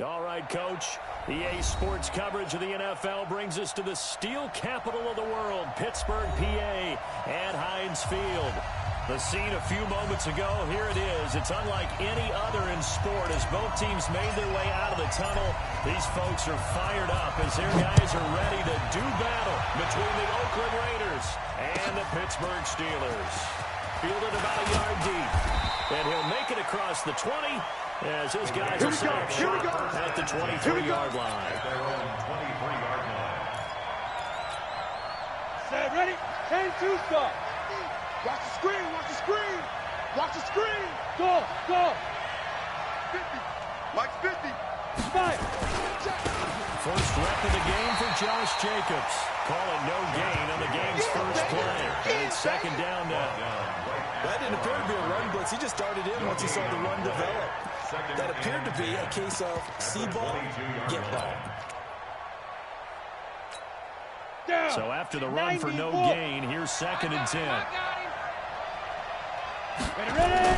All right, Coach. EA Sports coverage of the NFL brings us to the steel capital of the world, Pittsburgh, PA, at Heinz Field. The scene a few moments ago, here it is. It's unlike any other in sport as both teams made their way out of the tunnel. These folks are fired up as their guys are ready to do battle between the Oakland Raiders and the Pittsburgh Steelers. Fielded about a yard deep, and he'll make it across the 20 as his guys are set up short at the 23-yard line. Set, ready, 10-2 start. Watch the screen, watch the screen. Watch the screen. Go, go. 50, Mike's 50. Fire. First rep of the game for Josh Jacobs. Calling no gain on the game's first play. And it's second down now. That didn't appear to be a run blitz. He just started in once he saw the run develop. That appeared to be a case of see ball, get ball. So after the run for no gain, here's second and 10. Ready.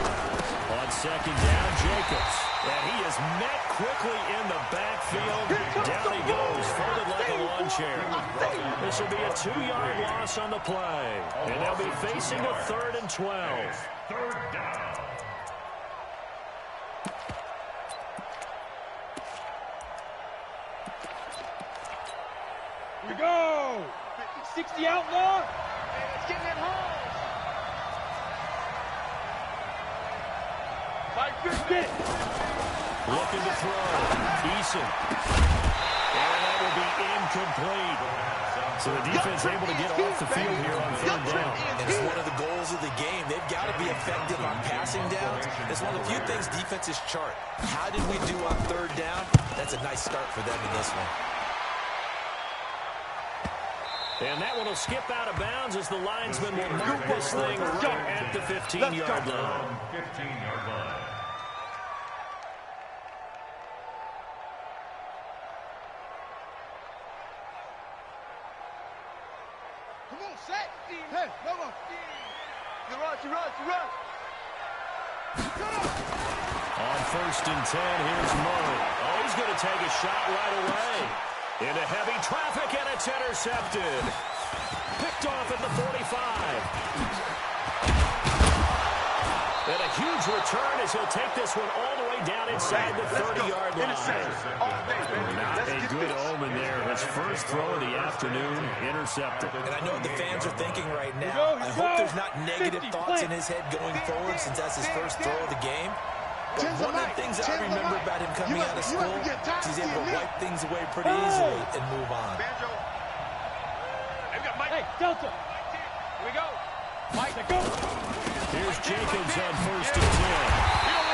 On second down, Jacobs. And he is met quickly in the backfield. Down he goes, folded like a lawn chair. This will be a 2-yard loss on the play. And they'll be facing a 3rd and 12. Third down. Here we go. 60 outlaw. Hey, let's get that home. 5-50. Looking to throw. Eason. And that will be incomplete. So the defense able to get off the field here on 3rd down. And it's one of the goals of the game. They've got to be effective on passing downs. It's one of the few things defenses chart. How did we do on 3rd down? That's a nice start for them in this one. And that one will skip out of bounds as the linesman will mark this thing right at the 15-yard line. 15-yard line. Come on, set. Hey, come on. You run. On 1st and 10, here's Murray. Oh, he's going to take a shot right away. Into heavy traffic, and it's intercepted. Picked off at the 45. And a huge return as he'll take this one all the way down inside the 30-yard line. Not a good omen there. His first throw of the afternoon, intercepted. And I know what the fans are thinking right now. I hope there's not negative thoughts in his head going forward since that's his first throw of the game. But one of the things that I remember about him coming out of school is he's able to wipe things away pretty easily and move on. Hey, Delta. Here we go. Mike, go. Here's Jacobs on 1st and 10.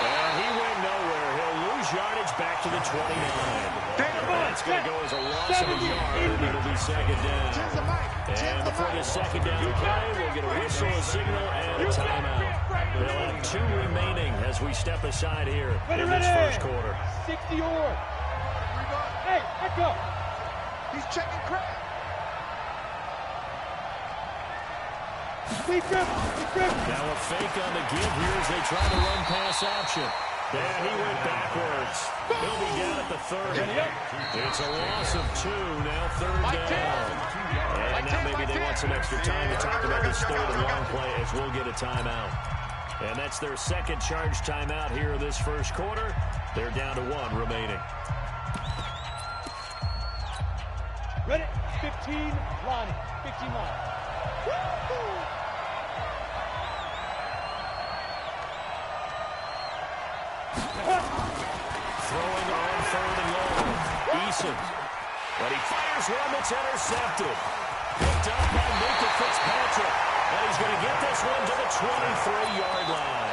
And he went nowhere. He'll lose yardage back to the 29. That's going to go as a loss of a yard. It'll be second down. And before this second down play, we'll get a whistle, a signal, and a timeout. They'll have 2 remaining as we step aside here in this first quarter. 60 yard. Hey, back up. He's checking crack. Now a fake on the give here as they try to run pass option. And he went backwards. He'll be down at the 30. It's a loss of 2, now 3rd down. And now maybe they want some extra time to talk about this 3rd and long play as we'll get a timeout. And that's their second charge timeout here in this first quarter. They're down to 1 remaining. Ready? 15 line. 15 line. Throwing on 3rd and long. Eason. But he fires one that's intercepted. Picked up by Minka Fitzpatrick. And he's going to get this one to the 23-yard line.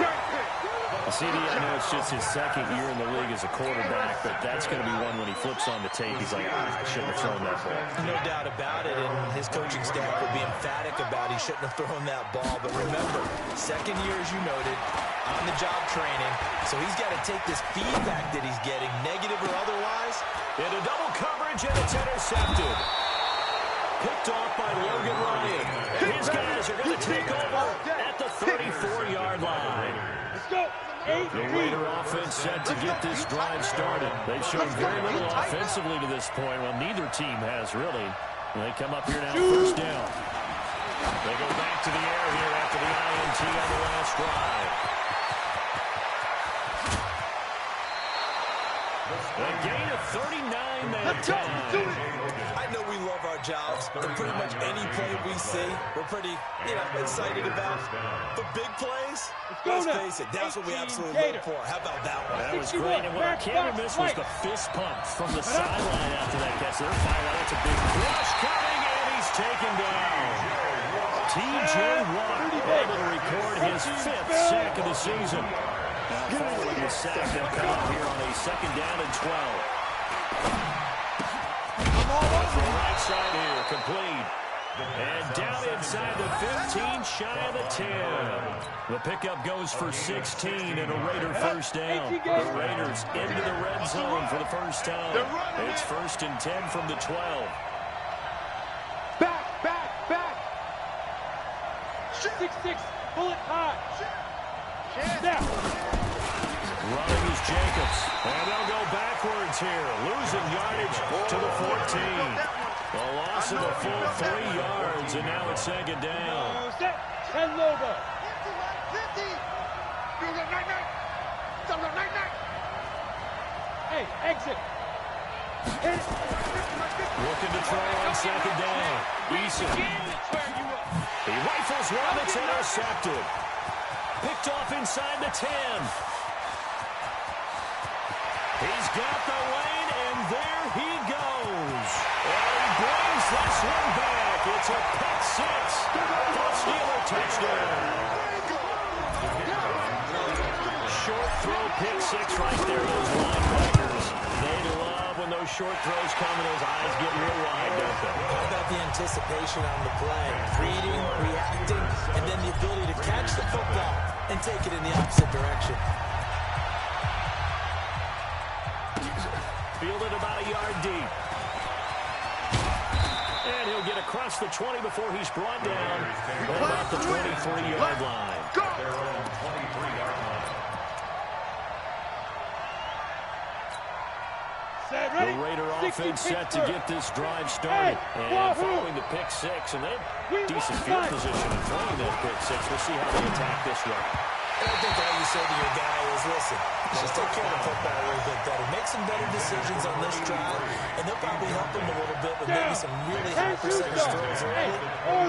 CD, I know it's just his second year in the league as a quarterback, but that's going to be one when he flips on the tape. He's like, I shouldn't have thrown that ball. No doubt about it, and his coaching staff will be emphatic about he shouldn't have thrown that ball. But remember, second year, as you noted, on-the-job training, so he's got to take this feedback that he's getting, negative or otherwise. Into double coverage, and it's intercepted. Picked off by Logan Ryan. And his guys are going to take over at the 34-yard line. Let's go. The Raider offense set to get this drive started. They've shown very little offensively to this point. Well, neither team has, really. They come up here now, first down. They go back to the air here after the INT on the last drive. A gain of 39 that time. I know we love our jobs, and pretty much any play we see, we're pretty, excited about. But big plays, let's face it, that's what we absolutely look for. How about that one? That was great, and what I can't miss was the fist pump from the sideline after that catch. They're firing. That's a big rush coming, and he's taken down. T.J. Watt able to record his 5th sack of the season. Following the sack, they'll come up here on a 2nd down and 12. From the right side here, complete. And down inside the 15, shy of the 10. The pickup goes for 16 and a Raider first down. The Raiders into the red zone for the first time. It's 1st and 10 from the 12. Back. 6-6, bullet high. Snap. Running is Jacobs. And they'll go backwards here. Losing yardage to the 14. A loss of a full 3 yards, and now it's 2nd down. Set. 10 Lobo. Hey, exit. Looking to throw on 2nd down. Eason. He rifles one that's intercepted. Picked off inside the 10. He's got the lane, and there he goes. And he brings this one back. It's a pick 6 for a Steeler touchdown. Short throw, pick 6 right there. Those linebackers, they love when those short throws come and those eyes get real wide, don't they? How about the anticipation on the play? Reading, reacting, and then the ability to catch the football and take it in the opposite direction. Fielded about a yard deep. And he'll get across the 20 before he's brought down at about the 23-yard line. The Raider offense set to get this drive started. And following the pick 6, and they have decent field position in front of that pick 6. We'll see how they attack this run. And I think all you say to your guy is, listen, just take care of the football a little bit better. Make some better decisions on this drive, and they'll probably help him a little bit with maybe some really high percentage throws early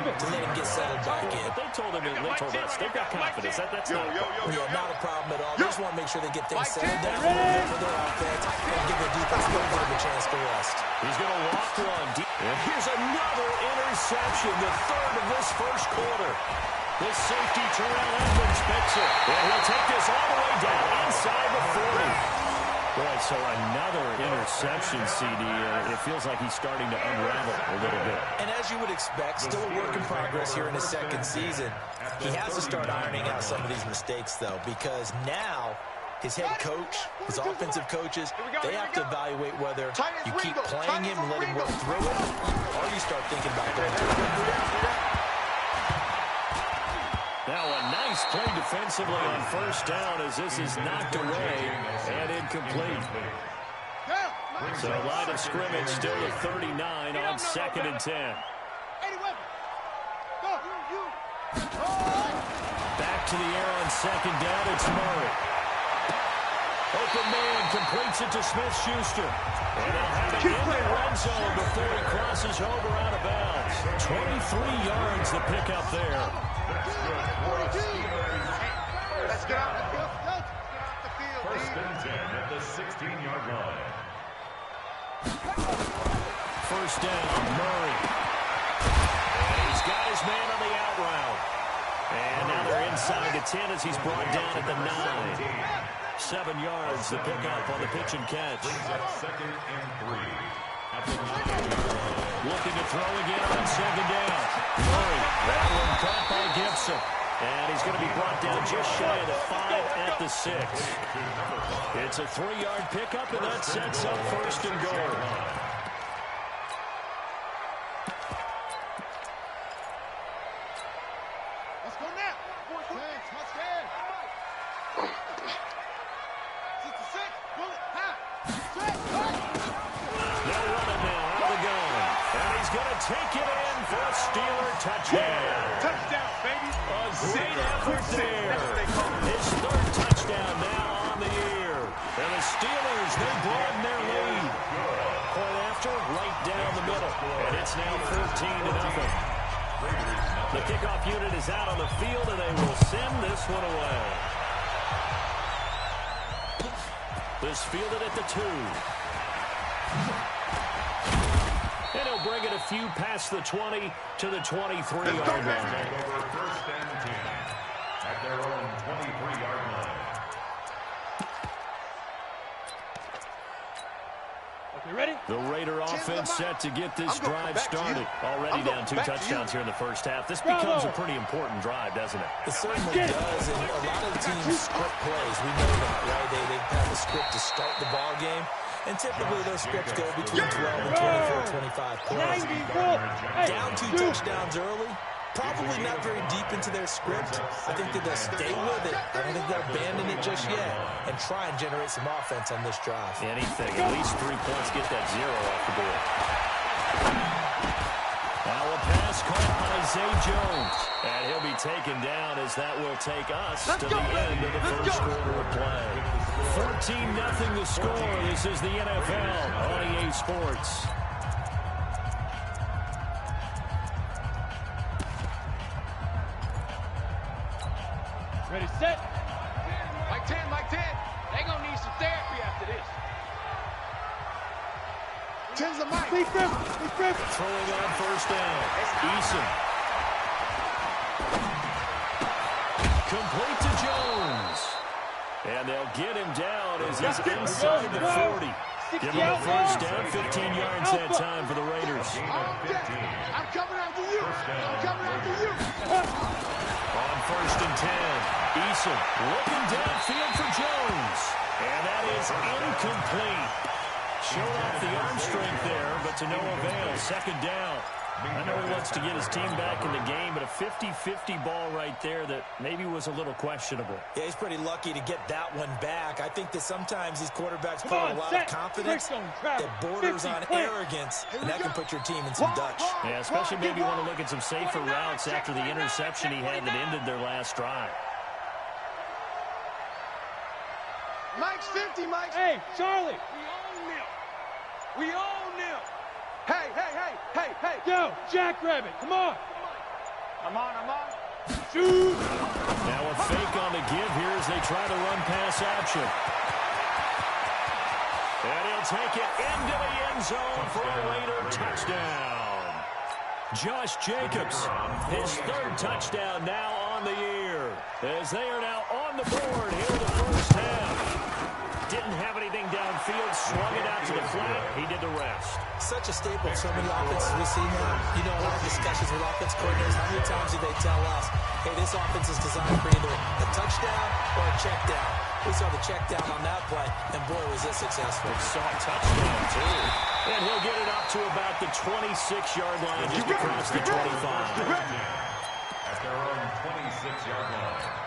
to let him get settled back in. But they told us, they've got confidence. That's not a problem. Yeah, not a problem at all. They just want to make sure they get things settled down a little bit for their offense and give the defense a little bit of a chance to rest. He's going to walk one deep. And here's another interception, the 3rd of this first quarter. This safety Terrell Edmonds picks it. And he'll take this all the way down inside the 40. Boy, so another interception, CD. It feels like he's starting to unravel a little bit. And as you would expect, still a work in progress here in his 2nd season. He has to start ironing out some of these mistakes, though, because now his head coach, his offensive coaches, they have to evaluate whether you keep playing him and let him work through it, or you start thinking about going to it. Now a nice play defensively on first down as this is knocked away and incomplete. So line of scrimmage still at 39 on 2nd and 10. Back to the air on 2nd down, it's Murray. Open man completes it to Smith-Schuster. And they'll have it in the red zone before he crosses over out of bounds. 23 yards the pickup there. Let's get out the field. 1st and 10 at the 16-yard line. First down, Murray. And he's got his man on the out route. And now they're inside the 10 as he's brought down at the 9. 7 yards, the pickup on the pitch and catch. 2nd and 3. Looking to throw again on 2nd down. Murray, that one caught by Gibson. And he's going to be brought down just shy of the 5 at the 6. It's a 3-yard pickup, and that sets up 1st and goal. Let's go now. They'll run it now out of the gun. And he's going to take it in for a Steeler touchdown. Touchdown, baby. A great effort there. His third touchdown now on the year. And the Steelers, they broaden their lead. Point after, right down the middle. And it's now 14-0. The kickoff unit is out on the field, and they will send this one away. This fielded at the 2. And he'll bring it a few past the 20 to the 23-yard line. Over first and 10 at their own 23-yard line. You ready? The Raider offense set to get this drive started. Already down 2 touchdowns here in the first half. This becomes a pretty important drive, doesn't it? It certainly does, and a lot of the teams script plays. We know that, right? They have a script to start the ball game, and typically those scripts go between 12 and 24, 25 plays. Down 2 touchdowns early, probably not very deep into their script. I think that they'll stay with it. I don't think they'll abandon it just yet and try and generate some offense on this drive. Anything, at least 3 points, get that 0 off the board. Now a pass caught by Zay Jones. And he'll be taken down as that will take us to the end of the first quarter of play. 14-0 the score. This is the NFL on EA Sports. Ready, set. Mike 10, Mike 10. They gonna need some therapy after this. 10's the Mike. Be Griffin. Throwing on first down. Eason. Complete to Jones. And they'll get him down as he's inside the 40. Give him a first down, 15 yards that time for the Raiders. I'm coming after you. I'm coming after you. On first and 10, Eason looking downfield for Jones. And that is incomplete. Showed off the arm strength there, but to no avail. Second down. I know he wants to get his team back in the game, but a 50-50 ball right there that maybe was a little questionable. Yeah, he's pretty lucky to get that one back. I think that sometimes these quarterbacks put a lot of confidence that borders on arrogance, and that can put your team in some Dutch. Yeah, especially maybe want to look at some safer routes after the interception he had that ended their last drive. Mike's 50, Mike. Hey, Charlie. We own them. Hey. Yo, Jackrabbit, come on. I'm on. Shoot. Now a fake on the give here as they try to run pass option. And he'll take it into the end zone for a Raider touchdown. Josh Jacobs, his third touchdown now on the year. As they are now on the board here in the first half. Didn't have anything downfield, swung it out to the flat. He did the rest. Such a staple in so many offenses we see now. You know, in our discussions with offense coordinators, how many times do they tell us, hey, this offense is designed for either a touchdown or a check down. We saw the check down on that play, and boy, was this successful. We saw a touchdown, too. And he'll get it up to about the 26-yard line, just across the 25. At their own 26-yard line.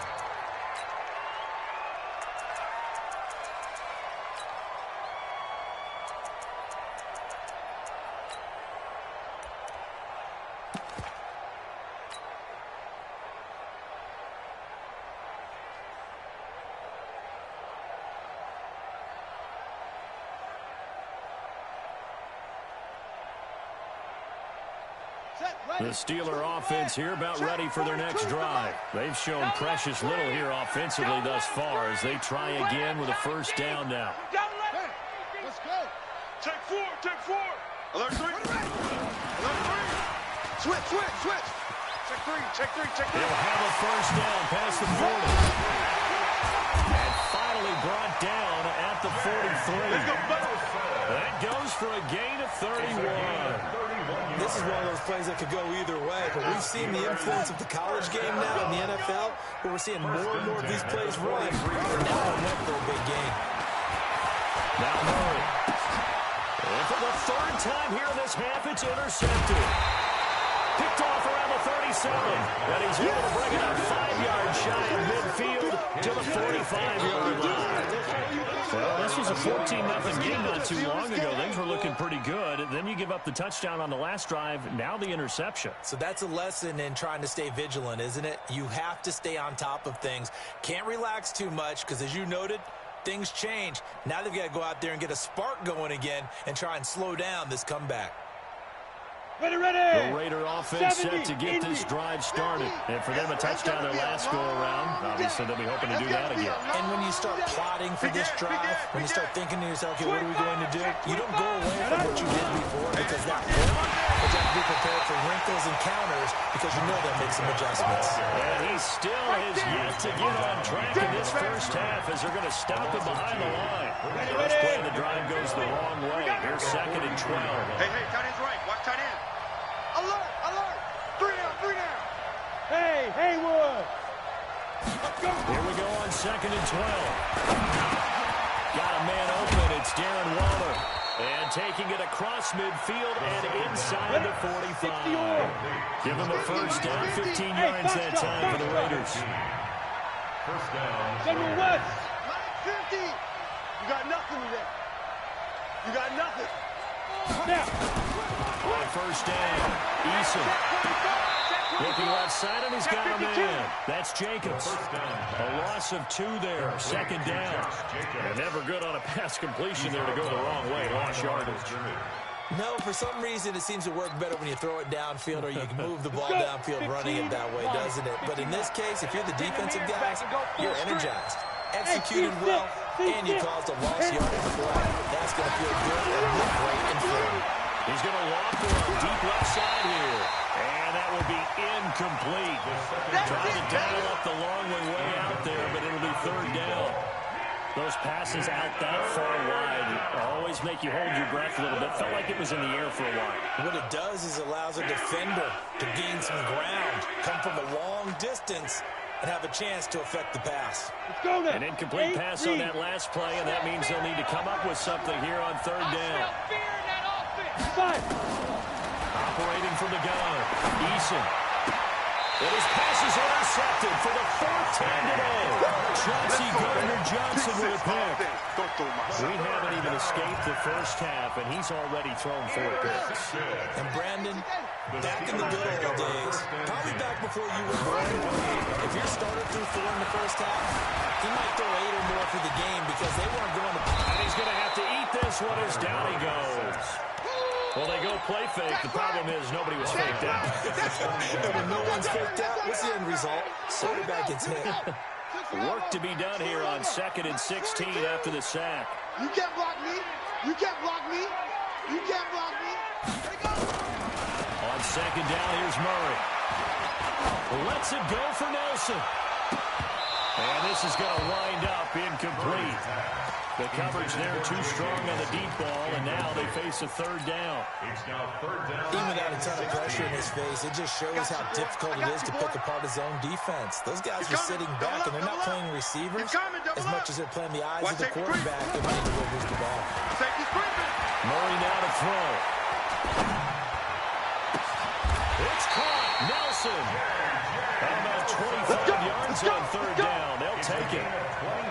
The Steeler offense here about ready for their next drive. They've shown precious little here offensively thus far as they try again with a first down now. Let's go. Check four. Alert 3. Switch. Check three. They'll have a first down past the 40. And finally brought down at the 43. That goes for a gain of 31. This is one of those plays that could go either way, but we've seen the influence of the college game now in the NFL, where we're seeing more and more of these plays run, and now it went for a big gain. Now Murray. And for the third time here in this half, it's intercepted. Picked off around the 37, and he's able to bring it up 5 yards shy of midfield to the 45-yard line. Well, was a 14-0 game not too long ago. Things were looking pretty good. Then you give up the touchdown on the last drive. Now the interception. So that's a lesson in trying to stay vigilant, isn't it? You have to stay on top of things. Can't relax too much because, as you noted, things change. Now they've got to go out there and get a spark going again and try and slow down this comeback. Ready, ready. The Raider offense set to get this drive started. And for them, a touchdown their last go-around. Obviously, they'll be hoping to do that again. And when you start plotting for this drive, when you start thinking to yourself, okay, what are we going to do? You don't go away from what you did before because that worked. But you have to be prepared for wrinkles and counters because you know they'll make some adjustments. And he still has yet to get on track in this first half as they're going to stop him behind the line. First play of the drive goes the wrong way. Here's 2nd and 12. Hey, tight end's right. Watch tight end. Alert, alert. 3 down. Hey, Haywood. Let's go. Here we go on 2nd and 12. Got a man open. It's Darren Waller. And taking it across midfield and inside the 45. Give him a first down, 15 yards that time for the Raiders. First down. General West. 50. You got nothing today. You got nothing. Now. On first down, Eason. Looking left side, and he's got a man. That's Jacobs. A loss of 2 there. 2nd down. And never good on a pass completion there to go the wrong way. Lost yardage. No, for some reason, it seems to work better when you throw it downfield or you can move the ball downfield running it that way, doesn't it? But in this case, if you're the defensive guys, you're energized. Executed well, and you caused a lost yardage play. That's going to feel good and look great in film. He's going to lock the deep left side here. And that will be incomplete. Trying to dial up the long way out there, but it'll be 3rd down. Those passes out that far wide always make you hold your breath a little bit. Felt like it was in the air for a while. What it does is allows a defender to gain some ground, come from a long distance, and have a chance to affect the pass. Let's go now. An incomplete pass on that last play, and that means they'll need to come up with something here on 3rd down. Operating from the gun, Eason. And his pass is intercepted for the 4th time today. Chauncey Gardner-Johnson with a pick. We haven't even escaped the first half, and he's already thrown 4 picks. And Brandon, back in the good old days, probably back before you were born, if your starter threw 4 in the first half, he might throw 8 or more for the game because they weren't going to. And he's going to have to eat this one as down he goes. Well, they go play fake. The problem is nobody was faked out. When no one's faked out, what's the end result? Quarterback gets hit. Work to be done here on 2nd and 16 after the sack. You can't block me. You can't block me. You can't block me. On 2nd down, here's Murray. Lets it go for Nelson. And this is going to wind up incomplete. The coverage there too strong on the deep ball, and now they face a 3rd down. It's now 3rd down. Even without a ton of pressure in his face, it just shows how difficult it is to pick apart his own defense. Those guys are sitting back, and they're not playing receivers as much as they're playing the eyes of the quarterback and when he delivers the ball. Murray now to throw. It's caught. Nelson. About 25 yards on 3rd down. They'll take it.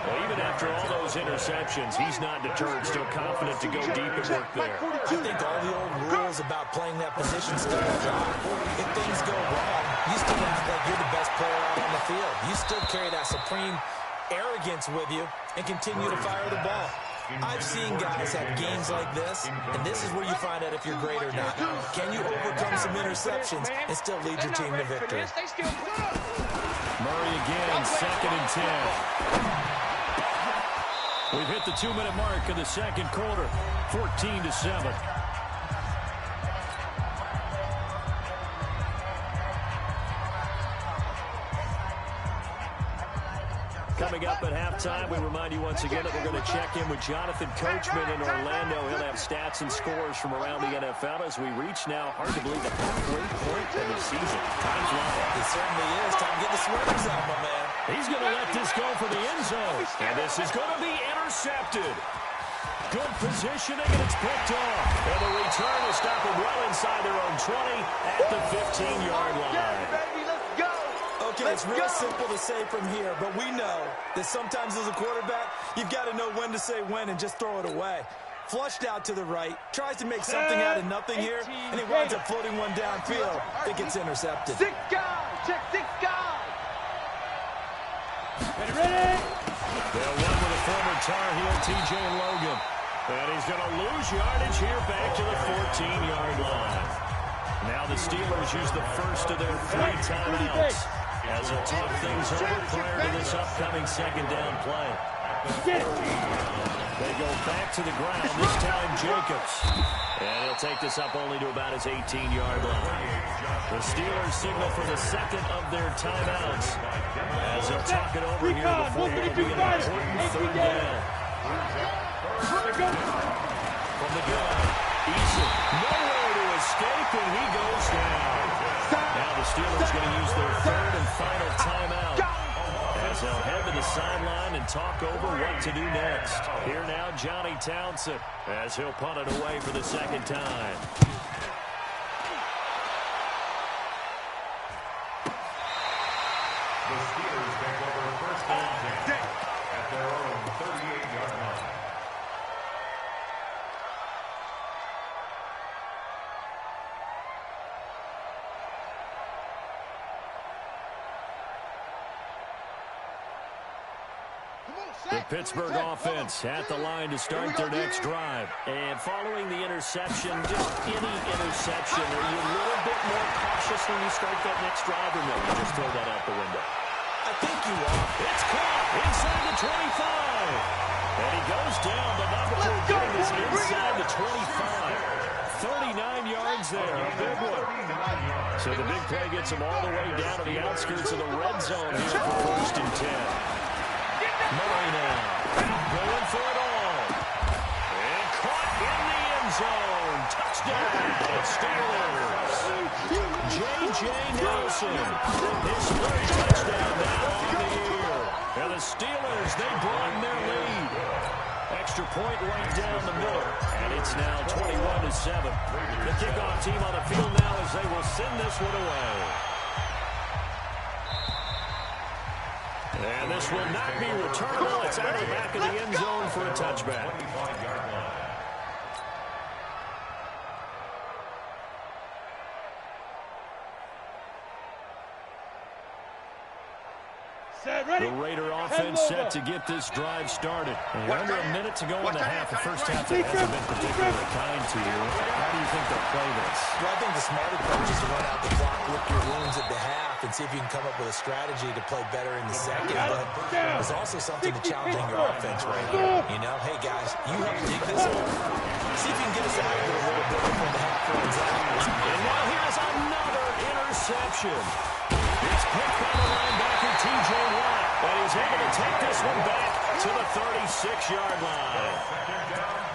Well, even after all those interceptions, he's not deterred, still confident to go deep and work there. I think all the old rules about playing that position still apply. If things go wrong, you still act like you're the best player out on the field. You still carry that supreme arrogance with you and continue to fire the ball. I've seen guys have games like this, and this is where you find out if you're great or not. Can you overcome some interceptions and still lead your team to victory? Murray again, 2nd and 10. We've hit the 2-minute mark of the 2nd quarter, 14-7. Coming up at halftime, we remind you once again that we're going to check in with Jonathan Coachman in Orlando. He'll have stats and scores from around the NFL as we reach now, hard to believe, the halfway point of the season. Time flies. It certainly is. Time to get the sweaters out, my man. He's going to let this go for the end zone. And this is going to be intercepted. Good positioning, and it's picked off. And the return will stop it well inside their own 20 at the 15-yard line. A Okay, it's real simple to say from here, but we know that sometimes as a quarterback, you've got to know when to say when and just throw it away. Flushed out to the right, tries to make something out of nothing here, and he winds up floating one downfield. I think it's intercepted. 6 guys! Check 6 guys! Ready? They'll run with a former Tar Heel, T.J. Logan. And he's going to lose yardage here back to the 14-yard line. Now the Steelers use the first of their 3 timeouts as they'll talk things over prior to this upcoming second down play. They go back to the ground, this time Jacobs. And he'll take this up only to about his 18-yard line. The Steelers signal for the second of their timeouts as they'll talk it over here before it will be an important third down. From the gun, Eason, nowhere to escape, and he goes down. Now the Steelers going to use their third and final timeout as they'll head to the sideline and talk over what to do next. Here now, Johnny Townsend, as he'll punt it away for the second time. The Steelers take over first and 10 at their own 38-yard line. The Pittsburgh offense at the line to start their next drive. And following the interception, just any interception, are you a little bit more cautious when you start that next drive, or no, you just throw that out the window? I think you are. It's caught inside the 25. And he goes down. The number for getting is inside the 25. 39 yards there, a big one. So the big play gets him all the way down to the outskirts of the red zone here for first and 10. Murray now, going for it all. And caught in the end zone. Touchdown, Steelers. J.J. Nelson, his first touchdown now on the year. And the Steelers, they broaden their lead. Extra point right down the middle. And it's now 21-7. The kickoff team on the field now as they will send this one away. And this will not be returnable. It's out of the back of the end zone for a touchback. The Raider offense set to get this drive started. And under a minute to go in the half. The first half that hasn't been particularly kind to you. How do you think they'll play this? Well, I think the smart approach is to run out the clock, lick your wounds at the half, and see if you can come up with a strategy to play better in the second. But there's also something to challenging your offense right here. You know, hey, guys, you help dig this up. See if you can get us out of here a little bit before the half runs out. And now here's another interception. It's picked by the linebacker, T.J. Watt. And he's able to take this one back to the 36-yard line.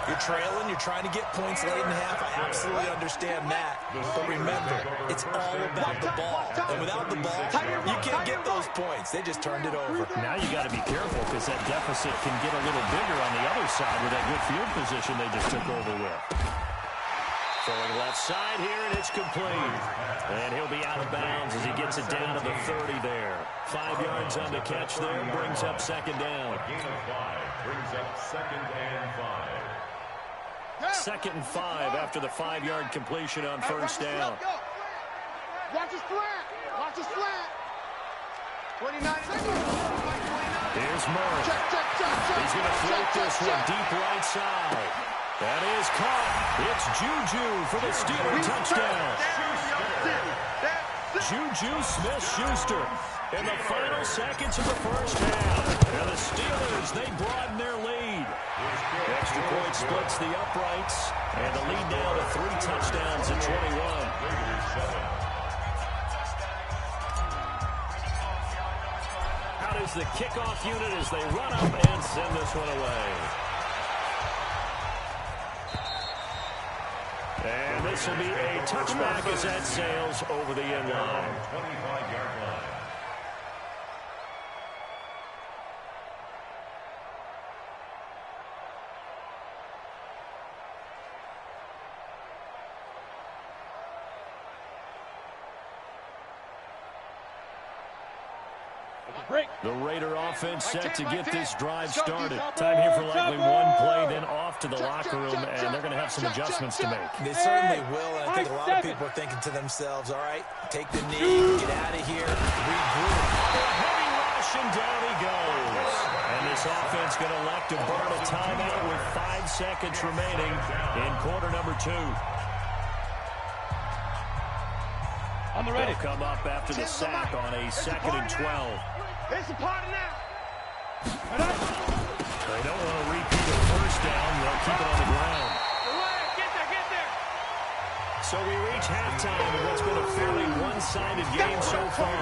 You're trailing, you're trying to get points late in the half. I absolutely understand that. But remember, it's all about the ball. And without the ball, you can't get those points. They just turned it over. Now you got to be careful because that deficit can get a little bigger on the other side with that good field position they just took over with. Throwing left side here, and it's complete. And he'll be out of bounds as he gets it down to the 30 there. 5 yards on the catch there, brings up second down. Gain of 5 brings up second and 5. Second and 5 after the 5-yard completion on first down. Watch his flat. Watch his flat. 29 seconds. Here's Murray. He's going to float this one deep right side. That is caught. It's Juju for the Steelers touchdown. Juju Smith-Schuster in the final seconds of the first half. And the Steelers, they broaden their lead. Extra point splits the uprights. And the lead now to 3 touchdowns at 21. Out is the kickoff unit as they run up and send this one away. And this will be a touchback as that sails over the end line. 25-yard line. The Raider offense set to get this drive started. Time here for likely one play, then off to the locker room, and they're going to have some adjustments to make. They certainly will, and I think a lot of people are thinking to themselves, all right, take the knee, get out of here, regroup. A heavy rush, and down he goes. And this offense going to elect to burn a timeout with 5 seconds remaining in quarter number 2. They'll come up after the sack on a 2nd and 12. It's a party now. They don't want to repeat a first down. They'll keep it on the ground. Get there. So we reach halftime in what's been a fairly one-sided game so far.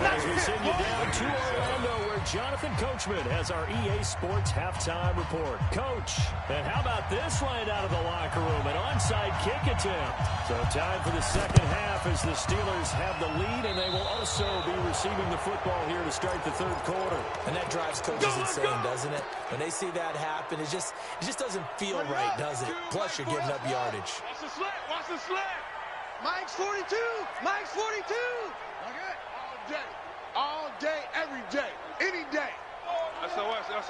As we send you down to Orlando, where Jonathan Coachman has our EA Sports halftime report. Coach, and how about this line out of the locker room? An onside kick attempt. So time for the second half as the Steelers have the lead, and they will also be receiving the football here to start the third quarter. And that drives coaches insane, doesn't it? When they see that happen, it just doesn't feel right, does it? Plus, you're giving up yardage. Watch the sled. Mike's 42. Mike's 42. Okay. All day, every day, any day. SOS. Murray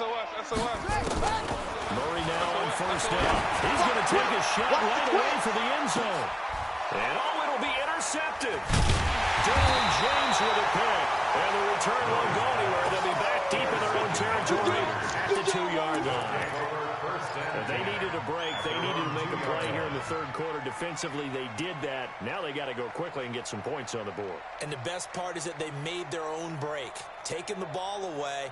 now on first down. He's going to take a shot right away for the end zone. And it'll be intercepted. Dylan James with a pick. And the return won't go anywhere. They'll be back deep in their own territory at the 2-yard line. If they needed a break, they needed to make a play here in the third quarter. Defensively, they did that. Now they got to go quickly and get some points on the board. And the best part is that they made their own break, taking the ball away.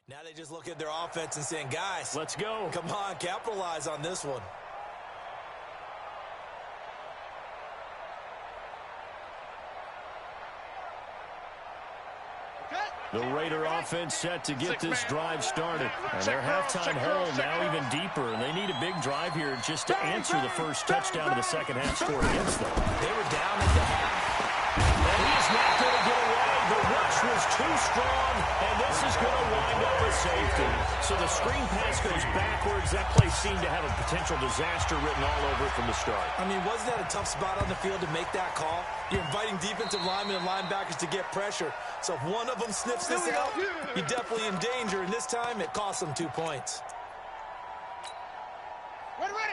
Now they just look at their offense and saying, guys, let's go. Come on, capitalize on this one. The Raider offense set to get this drive started. And their halftime hole now even deeper. And they need a big drive here just to answer the first touchdown of the second half scored against them. They were down at the half. And he's not going to get away. The rush was too strong. And this is going to wind up a safety. So the screen pass goes backwards. That play seemed to have a potential disaster written all over it from the start. I mean, wasn't that a tough spot on the field to make that call? You're inviting defensive linemen and linebackers to get pressure. So if one of them sniffs this out, you're definitely in danger. And this time, it cost them 2 points.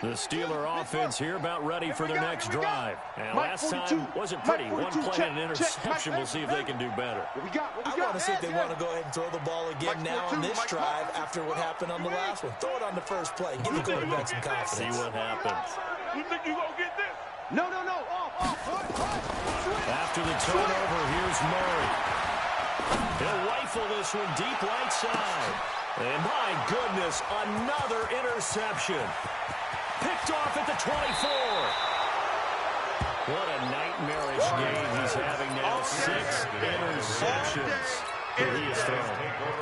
The Steeler offense here about ready for their next drive. And last time wasn't pretty. One play and an interception. We'll see if they can do better. I want to see if they want to go ahead and throw the ball again now on this drive after what happened on the last one. Throw it on the first play. Give the quarterback some confidence. See what happens. You think you're going to get this? No. After the turnover, here's Murray. He'll rifle this one deep right side. And my goodness, another interception. Picked off at the 24. What a nightmarish game he's having now. 6 interceptions that he has thrown.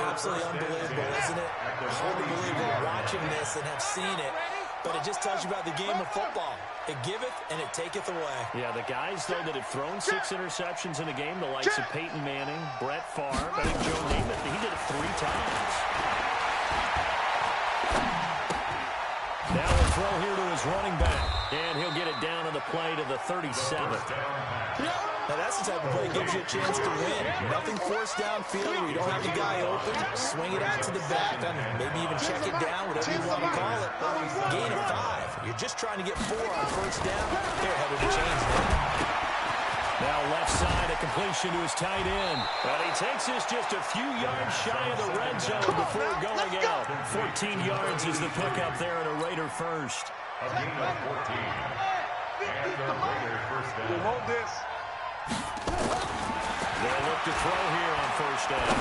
Absolutely unbelievable, isn't it? Hard to believe we're watching this and have seen it. But it just tells you about the game of football. It giveth and it taketh away. Yeah, the guys, though, that have thrown 6 interceptions in a game, the likes of Peyton Manning, Brett Favre, I think Joe Namath, he did it 3 times. Now a throw here to his running back. And he'll get it down on the play to the 37th. Now that's the type of play that gives you a chance to win. Nothing forced downfield where you don't have the guy open. Swing it out to the back, maybe even check it down, whatever you want to call it. Gain of 5. You're just trying to get 4 on first down. They're headed to change now. Now left side, a completion to his tight end. But he takes this just a few yards shy of the red zone before going out. 14 yards is the pickup there and a Raider first. A gain of 14. And the Raider first down. We want this. They'll look to throw here on first down.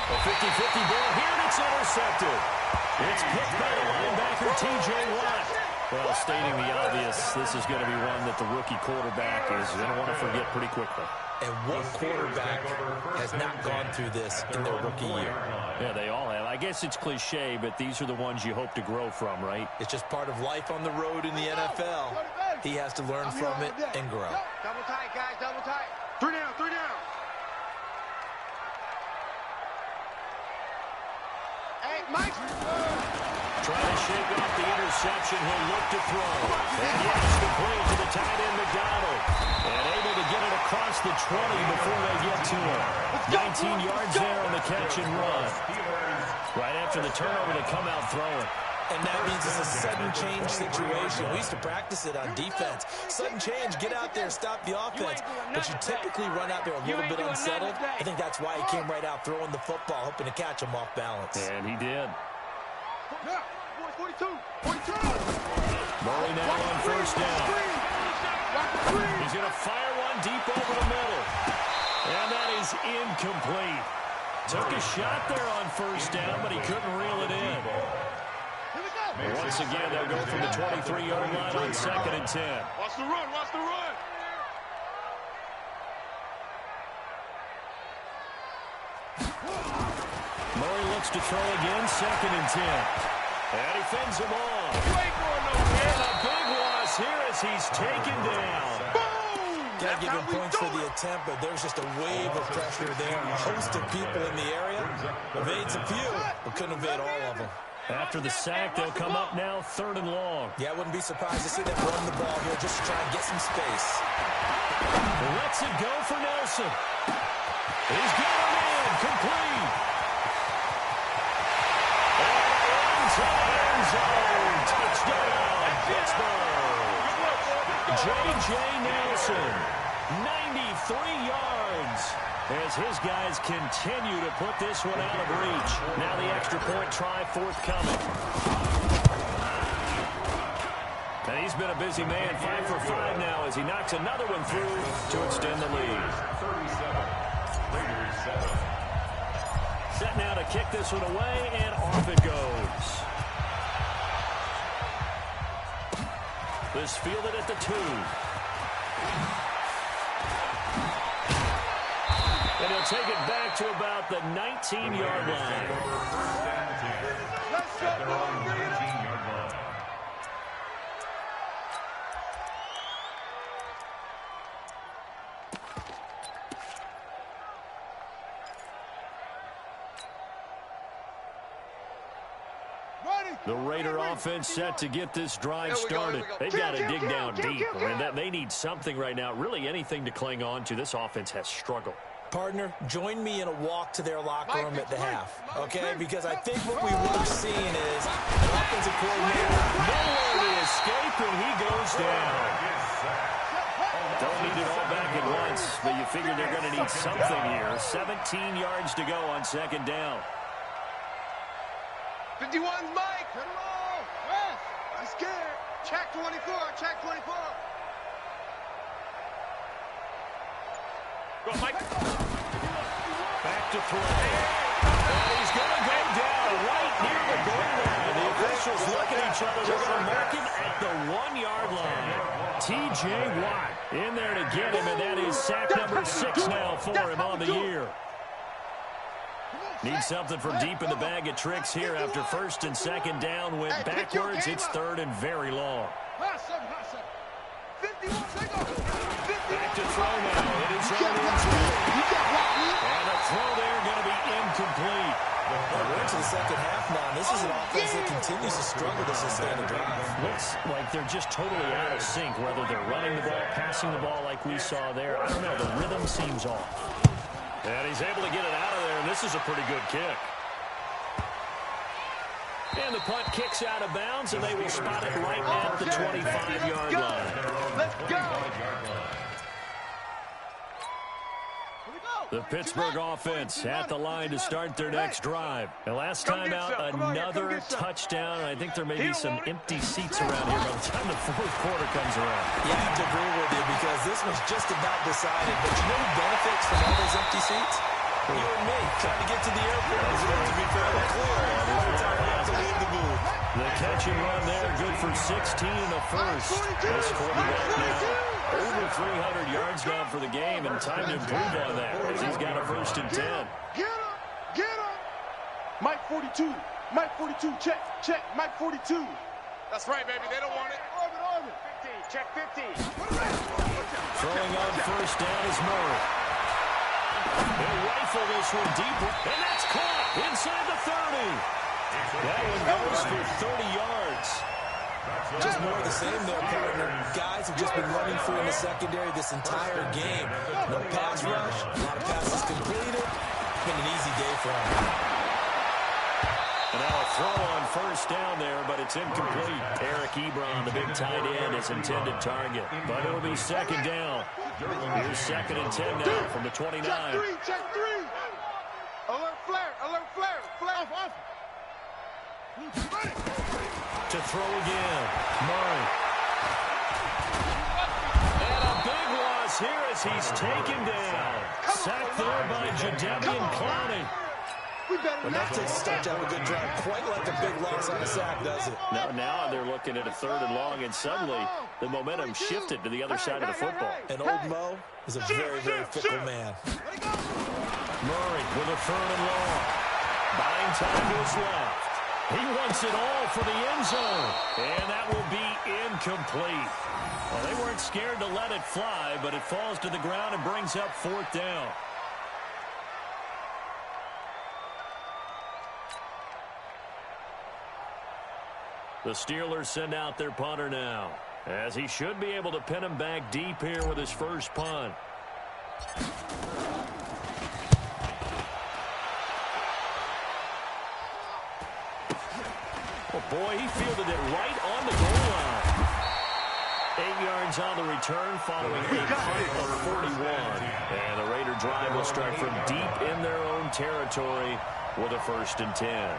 A 50-50 ball here, and it's intercepted. It's picked by the linebacker, T.J. Watt. Well, stating the obvious, this is going to be one that the rookie quarterback is going to want to forget pretty quickly. And what quarterback has not gone through this in their rookie year? Yeah, they all have. I guess it's cliche, but these are the ones you hope to grow from, right? It's just part of life on the road in the NFL. He has to learn from it and grow. Double tight, guys, double tight. 3 down, 3 down. Hey, Trying to shake off the interception. He'll look to throw. And yes, complete to the tight end, McDonald. And able to get it across the 20 before they get to him. 19 yards there on the catch and run. Right after the turnover, they come out throwing. And that means it's a sudden change situation. We used to practice it on defense. Sudden change, get out there, stop the offense. But you typically run out there a little bit unsettled. I think that's why he came right out throwing the football, hoping to catch him off balance. And he did. 42. Murray now on first down. He's going to fire one deep over the middle. And that is incomplete. Took a shot there on first down, but he couldn't reel it in. Once again, they'll go from the 23-yard line on 2nd and 10. Watch the run, watch the run. Murray looks to throw again, 2nd and 10. And he fends him off. And a big loss here as he's taken down. Got to give him points for the attempt, but there's just a wave of pressure there. A host of people in the area. Evades a few, but couldn't evade all of them. After the sack, they'll come up now 3rd and long. Yeah, I wouldn't be surprised to see them run the ball here just to try and get some space. Lets it go for Nelson. He's got him in, complete. End zone, touchdown, Pittsburgh. J.J. Nelson, 93 yards. As his guys continue to put this one out of reach. Now the extra point try forthcoming. And he's been a busy man, 5 for 5 now as he knocks another one through to extend the lead. Set now to kick this one away, and off it goes. This fielded at the 2. And he'll take it back to about the 19-yard line. Let's go, The Raider offense set to get this drive started. They've got to dig down deep. I mean, they need something right now, really anything to cling on to. This offense has struggled. Partner, join me in a walk to their locker room at the half, okay? Because I think what we would have seen is an offensive coordinator. Nowhere to escape, and he goes down. Don't need it all back at once, but you figure they're going to need something here. 17 yards to go on 2nd down. 51's Mike. Hit him all. Yes. I'm scared. Check 24. Check 24. Go, Mike. Back to throw. And he's going to go down right near the goal line. The officials look at each other. They're going to mark him at the 1-yard line. T.J. Watt in there to get him, and that is sack number 6 now for him on the year. Needs something from deep in the bag of tricks here after 1st and 2nd down. Went backwards. It's 3rd and very long. Back to throw now. It is on and a throw there going to be incomplete. We're into the second half now. This is an offense that continues to struggle to sustain a drive. Looks like they're just totally out of sync, whether they're running the ball, passing the ball like we saw there. I don't know. The rhythm seems off. And he's able to get it out of there, and this is a pretty good kick. And the punt kicks out of bounds, and they will spot it right at the 25-yard line. Let's go. The Pittsburgh offense at the line to start their next drive. And last time out, another touchdown. I think there may be some empty seats around here by the time the 4th quarter comes around. Yeah, I have to agree with you because this was just about decided. But you know who benefits from all those empty seats? You and me, trying to get to the airport. To be fairly clear, every time we have to leave the booth. The catch and run there, good for 16 and a first. This quarterback now over 300 yards down for the game, and time to improve on that as he's got a 1st and 10. Get him! Get him! Mike 42. Mike 42. Check. Check. Mike 42. That's right, baby. They don't want it. Orbit. 15. Check 15. Throwing on first down is Murray. They'll rifle this one deep, and that's caught inside the 30. That one goes for 30 yards. Just more of the same there, partner. Guys have just been running free in the secondary this entire game. No pass rush, a lot of passes completed. It's been an easy day for him. And now a throw on first down there, but it's incomplete. Eric Ebron, the big tight end, his intended target. But it'll be second down. Here's 2nd and 10 now from the 29. Check three, check three. Alert flare, flare off. To throw again, Murray. And a big loss here as he's taken down. Sacked there by Jadeveon Clowney. But that takes a start to have a good drive. Quite like a big loss on a sack, does it? Now they're looking at a 3rd and long, and suddenly the momentum shifted to the other side of the football. And old Mo is a very, very fickle man. Murray with a 3rd and long. Buying time to his left. He wants it all for the end zone. And that will be incomplete. Well, they weren't scared to let it fly, but it falls to the ground and brings up 4th down. The Steelers send out their punter now, as he should be able to pin him back deep here with his first punt. Oh, boy, he fielded it right on the goal line. 8 yards on the return following a punt of 41. And the Raider drive will start from deep in their own territory with a 1st and 10.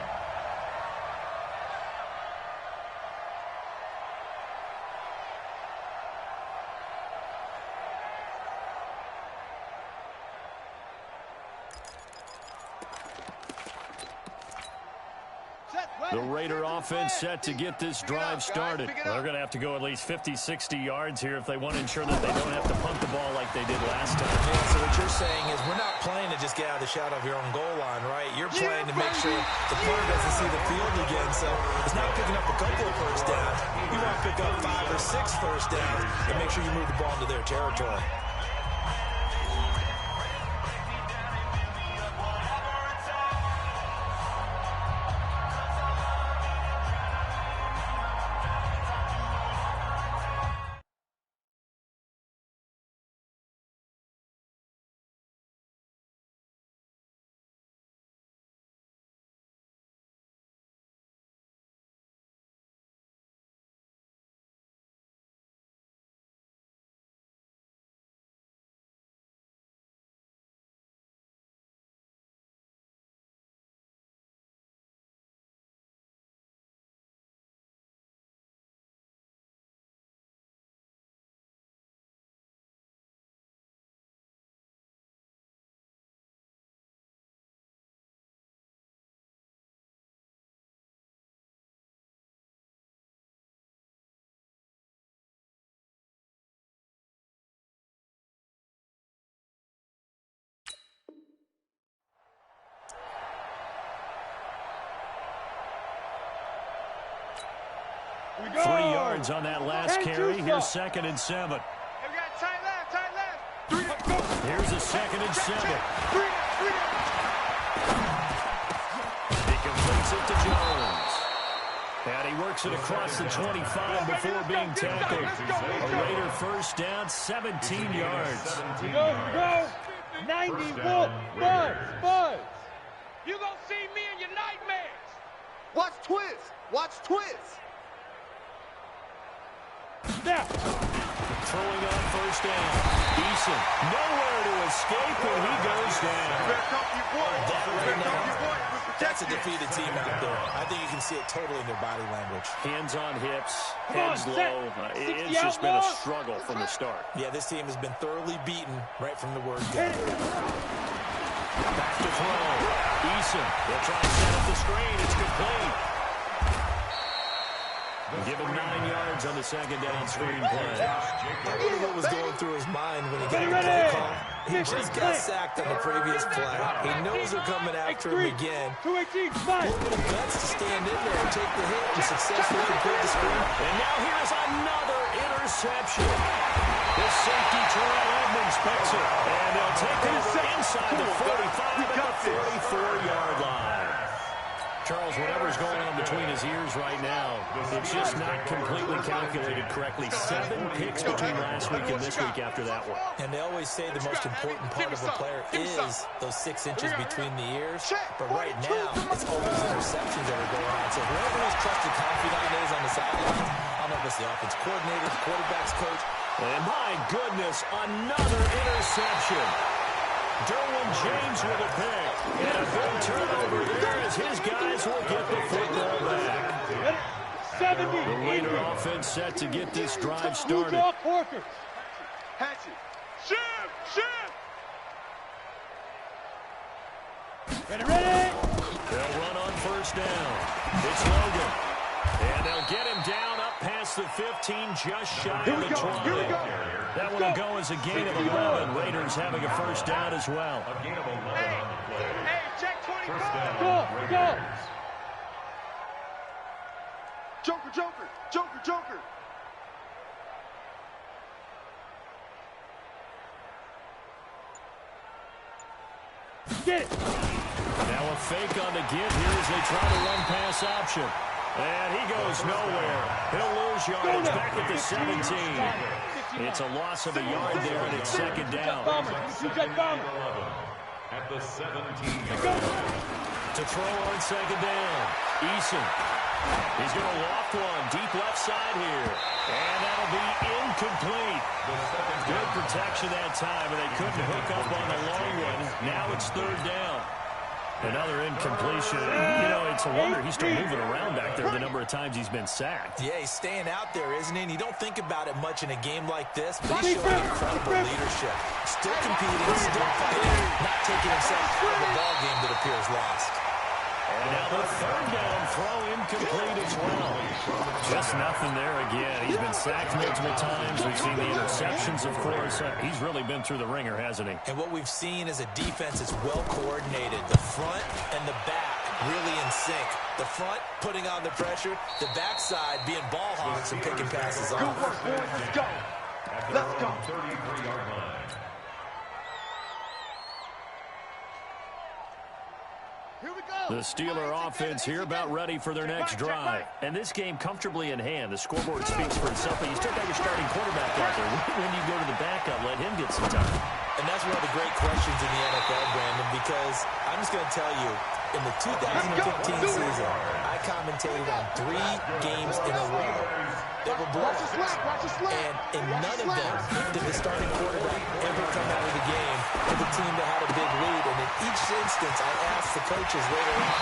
The Raider offense set to get this drive started. They're going to have to go at least 50, 60 yards here if they want to ensure that they don't have to punt the ball like they did last time. Yeah, so what you're saying is we're not playing to just get out of the shadow of your own goal line, right? You're playing to make sure the punter doesn't see the field again. So it's not picking up a couple of first downs. You want to pick up 5 or 6 first downs and make sure you move the ball into their territory. We 3 yards on that last carry. Here's 2nd and 7. Hey, we got tight left. Here's a 2nd and 7. He completes it to Jones. And he works it across the 25 before being tackled. A Raider first down, 17 yards. We go. 91. Buzz. You gonna see me in your nightmares. Watch twist. Now. Throwing on first down. Eason, nowhere to escape, and he goes down. That's a defeated team out there. I think you can see it totally in their body language. Hands on hips, heads low. It's just been a struggle from the start. Yeah, this team has been thoroughly beaten right from the word go. Back to throw. Eason, they'll try to set up the screen. It's complete. Give him 9 yards on the 2nd down screen play. I wonder what was going through his mind when he got the play call. He just got sacked on the previous play. He knows they're coming after him again. A little bit of guts to stand in there and take the hit and successfully complete the screen. And now here's another interception. The safety, Terrell Edmonds, picks it. And they'll take it inside the 45 at the 44-yard line. Charles, whatever's going on between his ears right now, it's just not completely calculated correctly. 7 picks between last week and this week after that one. And they always say the most important part of a player is those 6 inches between the ears. But right now, it's all those interceptions that are going on. So whoever his trusted confidant is on the sidelines, I don't know if it's the offense coordinator, the quarterback's coach. And my goodness, another interception. Derwin James with a pick. And a big turnover there as his guys will get the football back. 70. The Raider offense set to get this drive started. Hatchet. Shift. Ready. They'll run on first down. It's Logan. And they'll get him down up past the 15, just shy of the 20. Here we go. That one will go as a gain of 11. Raiders having a first down as well. A gain of 11 on the play. Hey, check 25. First down, Go. Raiders. Joker. Get it. Now a fake on the give here as they try to run pass option. And he goes nowhere. He'll lose yardage back at the 17. It's a loss of a yard there, and it's second down. At the 17. To throw on second down. Eason. He's going to loft one deep left side here. And that'll be incomplete. Good protection that time, and they couldn't hook up on the long one. Now it's third down. Another incompletion. You know, it's a wonder he's still moving around back there the number of times he's been sacked. Yeah, he's staying out there, isn't he? And you don't think about it much in a game like this, but he's showing incredible leadership. Still competing, still fighting, not taking himself out of a ball game that appears lost. And now the third down throw incomplete as well. Just nothing there again. He's been sacked multiple times. We've seen the interceptions, of course. He's really been through the ringer, hasn't he? And what we've seen is a defense that's well coordinated. The front and the back really in sync. The front putting on the pressure, the backside being ball hogs and picking passes off. Good work, boys. Let's go. Let's go. 33-yard line. Here we go. The Steeler offense here about ready for their next drive. And this game comfortably in hand. The scoreboard speaks for itself, but you still got your starting quarterback out there. When you go to the backup, let him get some time. And that's one of the great questions in the NFL, Brandon, because I'm just going to tell you, in the 2015 season, I commentated on 3 games in a row that were blowouts. And in none of them did the starting quarterback ever come out of the game with a team that had a big lead. And in each instance, I asked the coaches later on,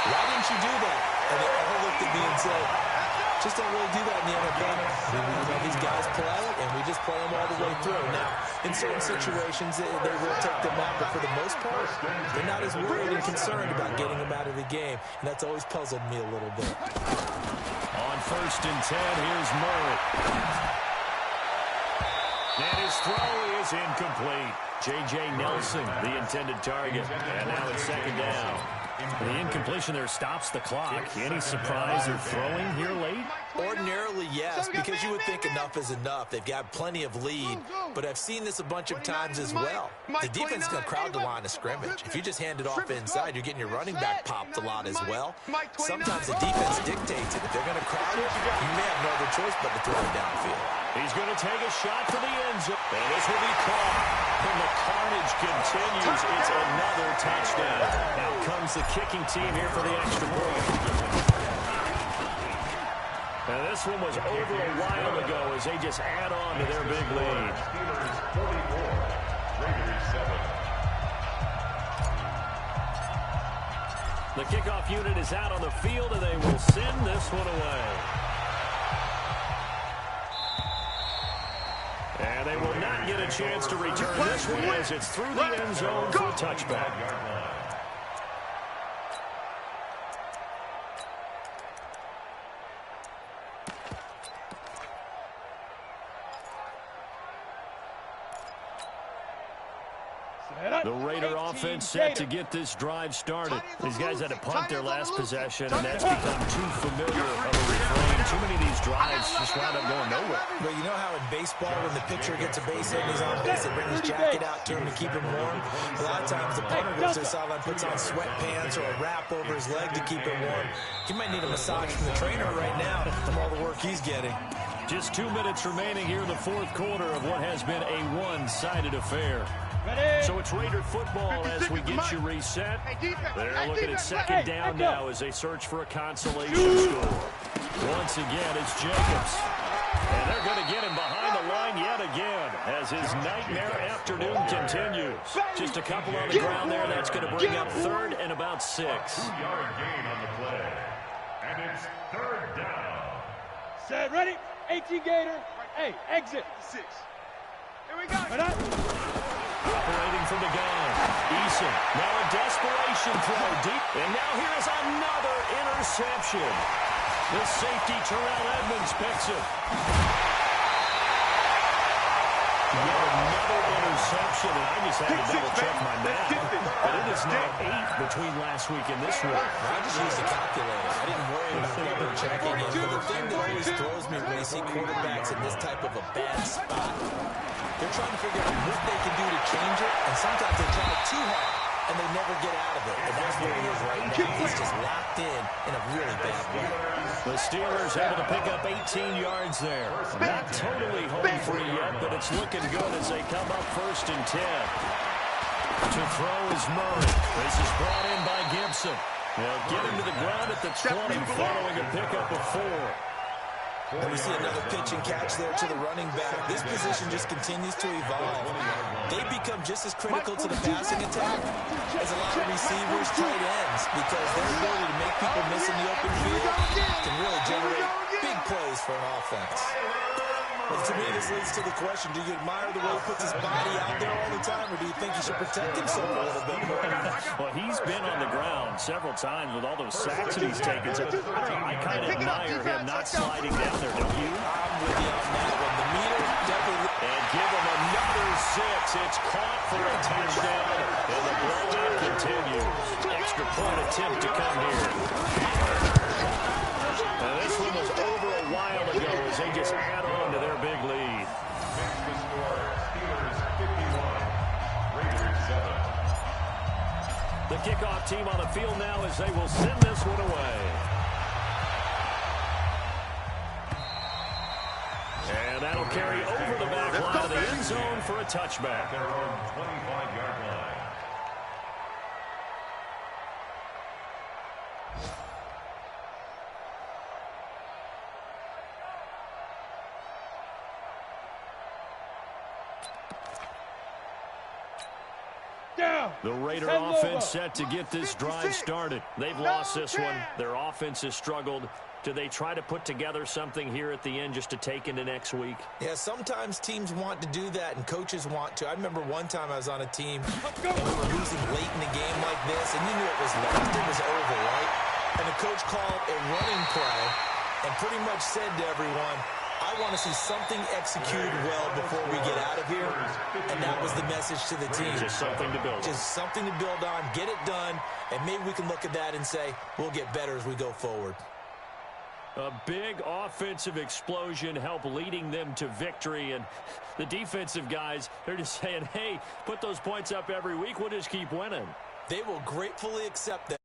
why didn't you do that? And they all looked at me and said, just don't really do that in the NFL. We let these guys play, and we just play them all the way through. Now, in certain situations, they will take them out, but for the most part, they're not as worried and concerned about getting them out of the game, and that's always puzzled me a little bit. On first and 10, here's Murray. And his throw is incomplete. J.J. Nelson, the intended target. And now it's second down. The incompletion there stops the clock. Any surprise they're throwing here late? Ordinarily, yes, because you would think enough is enough. They've got plenty of lead, but I've seen this a bunch of times as well. The defense is going to crowd the line of scrimmage. If you just hand it off inside, you're getting your running back popped a lot as well. Sometimes the defense dictates it. If they're going to crowd it, you may have no other choice but to throw it downfield. He's going to take a shot for the end zone. And this will be caught. And the carnage continues. It's another touchdown. Out comes the kicking team here for the extra point. And this one was over a while ago as they just add on to their big lead. Steelers 44, Raiders 7. The kickoff unit is out on the field, and they will send this one away. And they will not get a chance to return this one as it's through the end zone for a touchback. The Raider offense set to get this drive started. These guys had to punt their last possession, and that's become too familiar of a refrain too many of these drives just wound up going nowhere. Well, you know how in baseball, when the pitcher gets a base hit and he's on base, they bring his jacket out to him to keep him warm. A lot of times the punter goes to the sideline, puts on sweatpants or a wrap over his leg to keep him warm. He might need a massage from the trainer right now from all the work he's getting. Just 2 minutes remaining here in the fourth quarter of what has been a one-sided affair. So it's Raider football as we get you reset. They're looking at second down now as they search for a consolation score. Once again, it's Jacobs. And they're going to get him behind the line yet again as his nightmare afternoon continues. Just a couple on the ground there. That's going to bring up third and about 6. 2-yard gain on the play. And it's third down. Set, ready? 18 Gator. Hey, exit. 6. Here we go. Operating from the gun. Eason. Now a desperation throw deep. And now here is another interception. The safety Terrell Edmonds picks it. Yet another interception. And I just had to double-check my math. But it is now 8 between last week and this week. I just used a calculator. I didn't worry about double-checking it. But the thing that always throws me when I see quarterbacks in this type of a bad spot, they're trying to figure out what they can do to change it, and sometimes they try too hard, and they never get out of it. And that's where he is right now. He's just locked in a really bad way. The Steelers able to pick up 18 yards there. Not totally home free yet, but it's looking good as they come up 1st and 10. To throw is Murray. This is brought in by Gibson. They'll get him to the ground at the 20 following a pickup of 4. And we see another pitch and catch there to the running back. This position just continues to evolve. They become just as critical to the passing attack as a lot of receivers, tight ends, because their ability to make people miss in the open field can really generate big plays for an offense. Well, to me, this leads to the question, do you admire the way he puts his body out there all the time, or do you think he should protect himself a little bit more? Well, he's been on the ground several times with all those sacks that he's taken. So, I kind of admire him not sliding down there, don't you? I'm with you on that one. The meter definitely... And give him another 6. It's caught for a touchdown, and the blowout continues. Extra point attempt to come here. Now, this one was over a while ago as they just add on to their big lead. Next to score, Steelers 51, Raiders 7. The kickoff team on the field now as they will send this one away. And that'll carry over the back line of the end zone for a touchback. Their own 25-yard line. The Raider offense set to get this drive started. They've lost this one. Their offense has struggled. Do they try to put together something here at the end just to take into next week? Yeah, sometimes teams want to do that and coaches want to. I remember one time I was on a team and we were losing late in a game like this, and you knew it was lost. It was over, right? And the coach called a running play and pretty much said to everyone, I want to see something executed well before we get out of here. And that was the message to the team. Just something to build on. Just something to build on, get it done, and maybe we can look at that and say, we'll get better as we go forward. A big offensive explosion helped leading them to victory. And the defensive guys, they're just saying, hey, put those points up every week. We'll just keep winning. They will gratefully accept that.